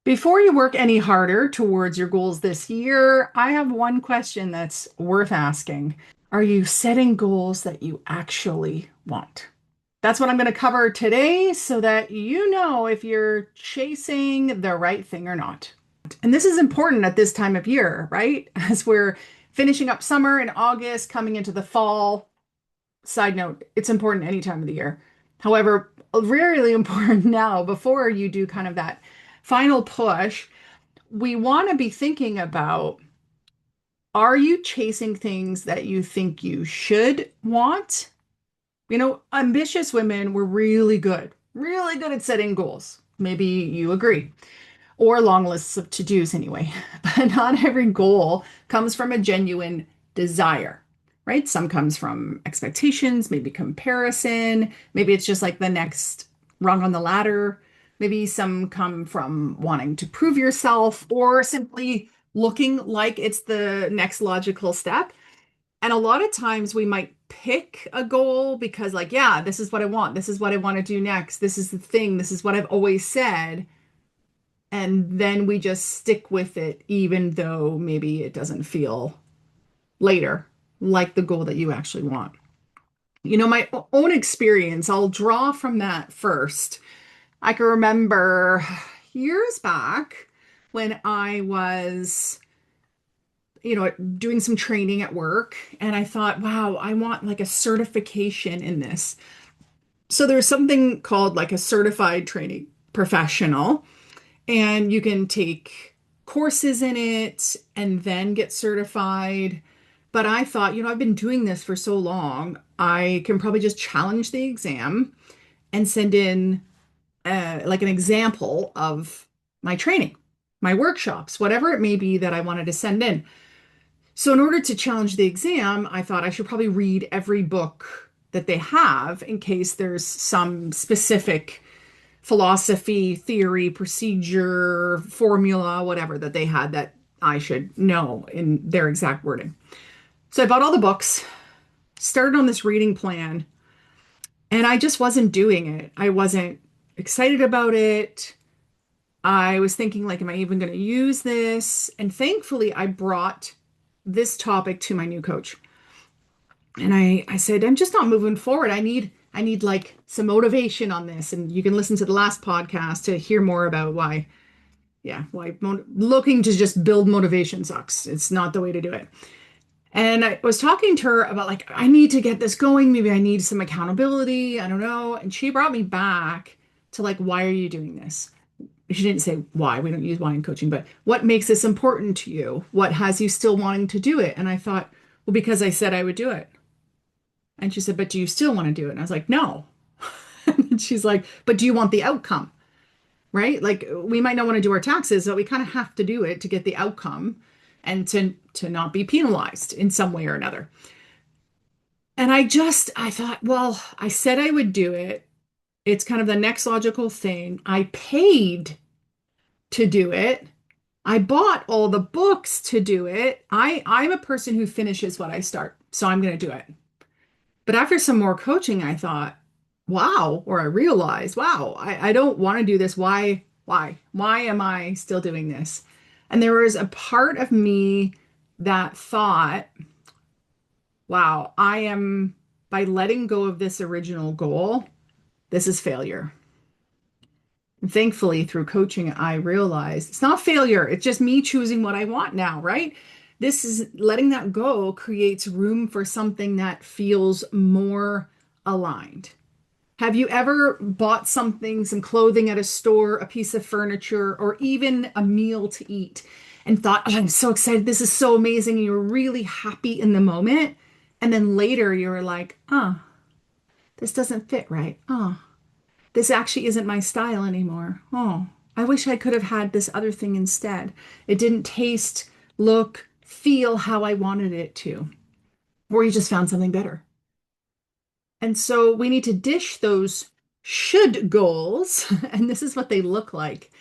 Before you work any harder towards your goals this year, I have one question that's worth asking. Are you setting goals that you actually want? That's what I'm going to cover today so that you know if you're chasing the right thing or not. And this is important at this time of year, right? As we're finishing up summer in August, coming into the fall. Side note, it's important any time of the year. However, really important now before you do kind of that final push. We want to be thinking about, are you chasing things that you think you should want? Ambitious women were really good at setting goals. Maybe you agree, or long lists of to-dos anyway. But not every goal comes from a genuine desire, right? Some comes from expectations, maybe comparison, maybe it's just like the next rung on the ladder. Maybe some come from wanting to prove yourself or simply looking like it's the next logical step. And a lot of times we might pick a goal because, like, yeah, this is what I want. This is what I want to do next. This is the thing. This is what I've always said. And then we just stick with it, even though maybe it doesn't feel later like the goal that you actually want. My own experience, I'll draw from that first. I can remember years back when I was, doing some training at work, and I thought, wow, I want like a certification in this. So there's something called like a certified training professional, and you can take courses in it and then get certified. But I thought, I've been doing this for so long, I can probably just challenge the exam and send in like an example of my training, my workshops, whatever it may be that I wanted to send in. So, in order to challenge the exam, I thought I should probably read every book that they have in case there's some specific philosophy, theory, procedure, formula, whatever that they had that I should know in their exact wording. So, I bought all the books, started on this reading plan, and I just wasn't doing it. I wasn't excited about it. I was thinking, like, am I even going to use this? And thankfully, I brought this topic to my new coach. And I said, I'm just not moving forward. I need like some motivation on this. And you can listen to the last podcast to hear more about why looking to just build motivation sucks. It's not the way to do it. And I was talking to her about, like, I need to get this going. Maybe I need some accountability. I don't know. And she brought me back to, like, why are you doing this? She didn't say why. We don't use why in coaching, but what makes this important to you? What has you still wanting to do it? And I thought, well, because I said I would do it. And she said, but do you still want to do it? And I was like, no. And she's like, but do you want the outcome? Right? Like, we might not want to do our taxes, but we kind of have to do it to get the outcome and to not be penalized in some way or another. And I thought, well, I said I would do it. It's kind of the next logical thing. I paid to do it. I bought all the books to do it. I'm a person who finishes what I start, so I'm going to do it. But after some more coaching, I thought, wow, or I realized, wow, I don't want to do this. Why? Why am I still doing this? And there was a part of me that thought, wow, by letting go of this original goal, this is failure. And thankfully, through coaching, I realized it's not failure. It's just me choosing what I want now, right? This is letting that go creates room for something that feels more aligned. Have you ever bought something, some clothing at a store, a piece of furniture, or even a meal to eat and thought, oh, I'm so excited. This is so amazing. And you were really happy in the moment. And then later you were like, oh, this doesn't fit right. Oh, this actually isn't my style anymore. Oh, I wish I could have had this other thing instead. It didn't taste, look, feel how I wanted it to. Or you just found something better. And so we need to dish those should goals, and this is what they look like.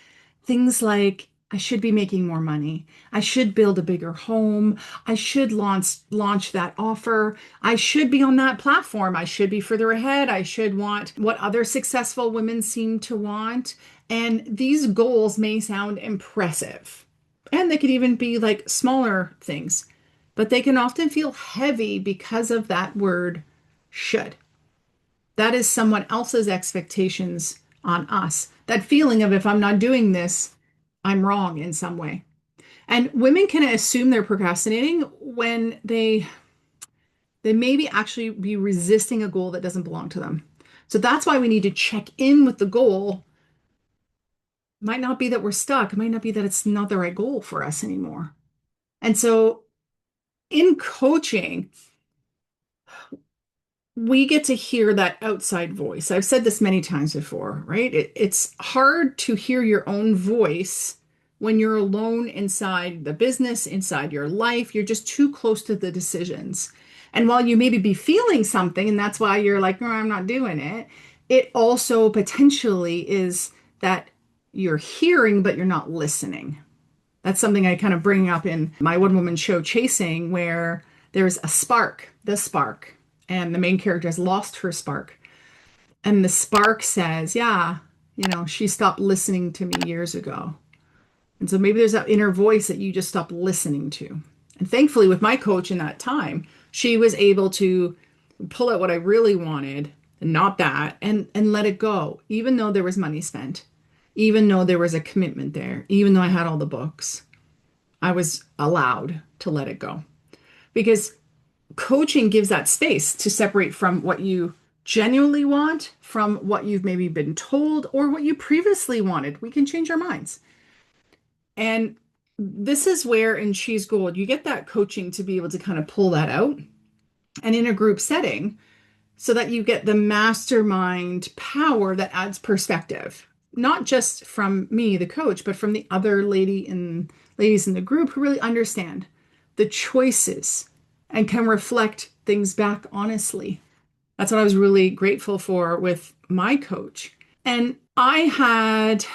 Things like, I should be making more money. I should build a bigger home. I should launch that offer. I should be on that platform. I should be further ahead. I should want what other successful women seem to want. And these goals may sound impressive, and they could even be like smaller things, but they can often feel heavy because of that word should. That is someone else's expectations on us. That feeling of if I'm not doing this, I'm wrong in some way. And women can assume they're procrastinating when they maybe actually be resisting a goal that doesn't belong to them. So that's why we need to check in with the goal. Might not be that we're stuck. It might not be that it's not the right goal for us anymore. And so in coaching, we get to hear that outside voice. I've said this many times before, right? It's hard to hear your own voice when you're alone inside the business, inside your life. You're just too close to the decisions. And while you maybe be feeling something, and that's why you're like, no, I'm not doing it, it also potentially is that you're hearing, but you're not listening. That's something I kind of bring up in my one woman show, Chasing, where there's a spark, the spark, and the main character has lost her spark. And the spark says, yeah, she stopped listening to me years ago. And so maybe there's that inner voice that you just stopped listening to. And thankfully, with my coach in that time, she was able to pull out what I really wanted and not that and let it go, even though there was money spent, even though there was a commitment there, even though I had all the books. I was allowed to let it go because coaching gives that space to separate from what you genuinely want from what you've maybe been told or what you previously wanted. We can change our minds. And this is where in She's Gold, you get that coaching to be able to kind of pull that out and in a group setting so that you get the mastermind power that adds perspective, not just from me, the coach, but from the other ladies in the group who really understand the choices and can reflect things back honestly. That's what I was really grateful for with my coach. And I had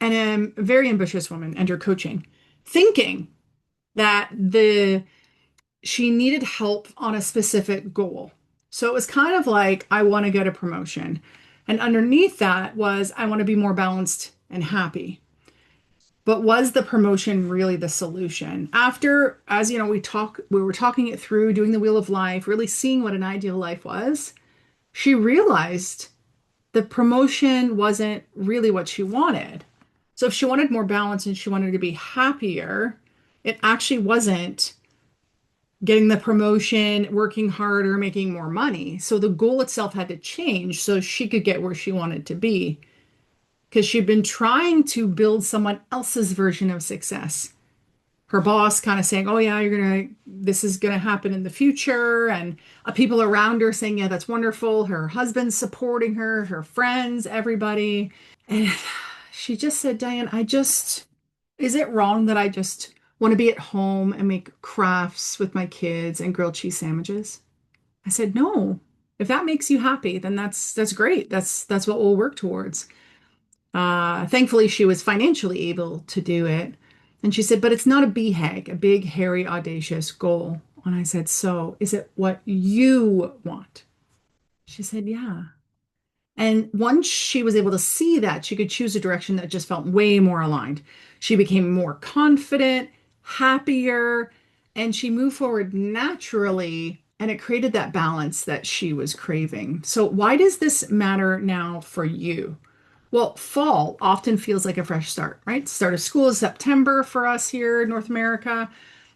a very ambitious woman enter coaching, thinking that she needed help on a specific goal. So it was kind of like, I want to get a promotion. And underneath that was, I want to be more balanced and happy. But was the promotion really the solution? After, as you know, we were talking it through, doing the wheel of life, really seeing what an ideal life was. She realized the promotion wasn't really what she wanted. So if she wanted more balance and she wanted to be happier, it actually wasn't getting the promotion, working harder, making more money. So the goal itself had to change so she could get where she wanted to be because she'd been trying to build someone else's version of success. Her boss kind of saying, oh yeah, this is gonna happen in the future. And people around her saying, yeah, that's wonderful. Her husband's supporting her, her friends, everybody. And she just said, Diane, is it wrong that I just want to be at home and make crafts with my kids and grilled cheese sandwiches? I said, no. If that makes you happy, then that's great. That's what we'll work towards. Thankfully, she was financially able to do it. And she said, but it's not a BHAG, a big, hairy, audacious goal. And I said, so is it what you want? She said, yeah. And once she was able to see that, she could choose a direction that just felt way more aligned. She became more confident, happier, and she moved forward naturally. And it created that balance that she was craving. So, why does this matter now for you? Well, fall often feels like a fresh start, right? Start of school is September for us here in North America,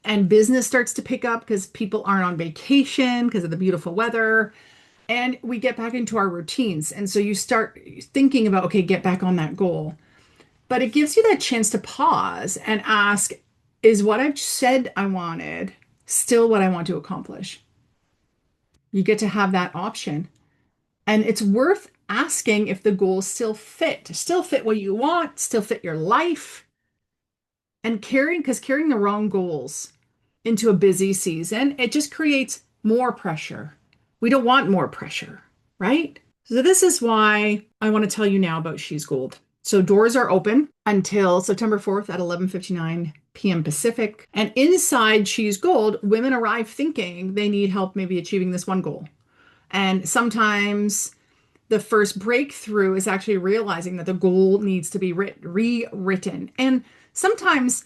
and business starts to pick up because people aren't on vacation because of the beautiful weather, and we get back into our routines. And so you start thinking about, okay, get back on that goal. But it gives you that chance to pause and ask, is what I've said I wanted still what I want to accomplish? You get to have that option. And it's worth asking if the goals still fit what you want, still fit your life. And because carrying the wrong goals into a busy season, it just creates more pressure. We don't want more pressure, right? So this is why I want to tell you now about She's Gold. So doors are open until September 4th at 11:59 p.m. Pacific. And inside She's Gold, women arrive thinking they need help maybe achieving this one goal. And sometimes the first breakthrough is actually realizing that the goal needs to be rewritten. And sometimes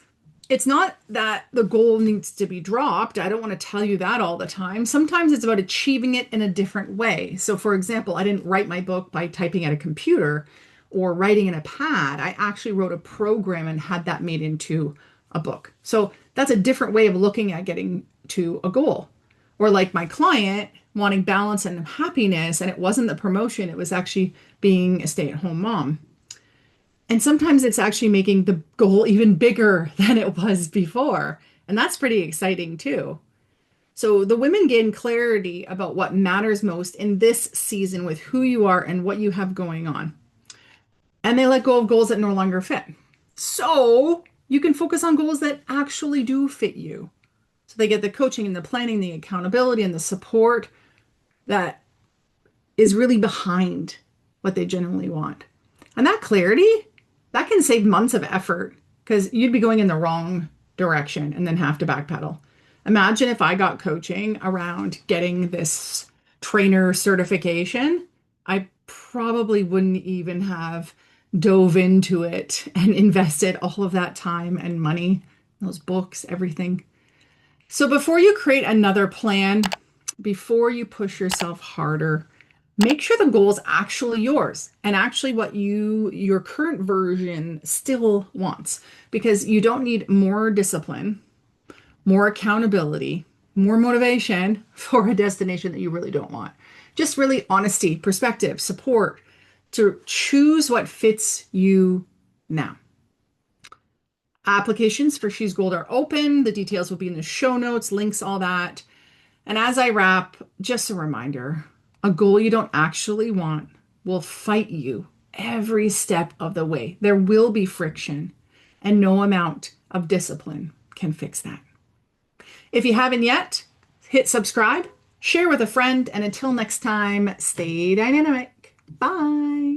it's not that the goal needs to be dropped. I don't want to tell you that all the time. Sometimes it's about achieving it in a different way. So, for example, I didn't write my book by typing at a computer or writing in a pad. I actually wrote a program and had that made into a book. So, that's a different way of looking at getting to a goal. Or like my client wanting balance and happiness, and it wasn't the promotion, it was actually being a stay-at-home mom. And sometimes it's actually making the goal even bigger than it was before. And that's pretty exciting too. So the women gain clarity about what matters most in this season with who you are and what you have going on. And they let go of goals that no longer fit. So you can focus on goals that actually do fit you. So they get the coaching and the planning, the accountability and the support that is really behind what they genuinely want. And that clarity, that can save months of effort because you'd be going in the wrong direction and then have to backpedal. Imagine if I got coaching around getting this trainer certification, I probably wouldn't even have dove into it and invested all of that time and money, those books, everything. So before you create another plan, before you push yourself harder, make sure the goal is actually yours and actually what your current version still wants, because you don't need more discipline, more accountability, more motivation for a destination that you really don't want. Just really honesty, perspective, support to choose what fits you now. Applications for She's Gold are open. The details will be in the show notes, links, all that. And as I wrap, just a reminder, a goal you don't actually want will fight you every step of the way. There will be friction, and no amount of discipline can fix that. If you haven't yet, hit subscribe, share with a friend, and until next time, stay dynamic. Bye.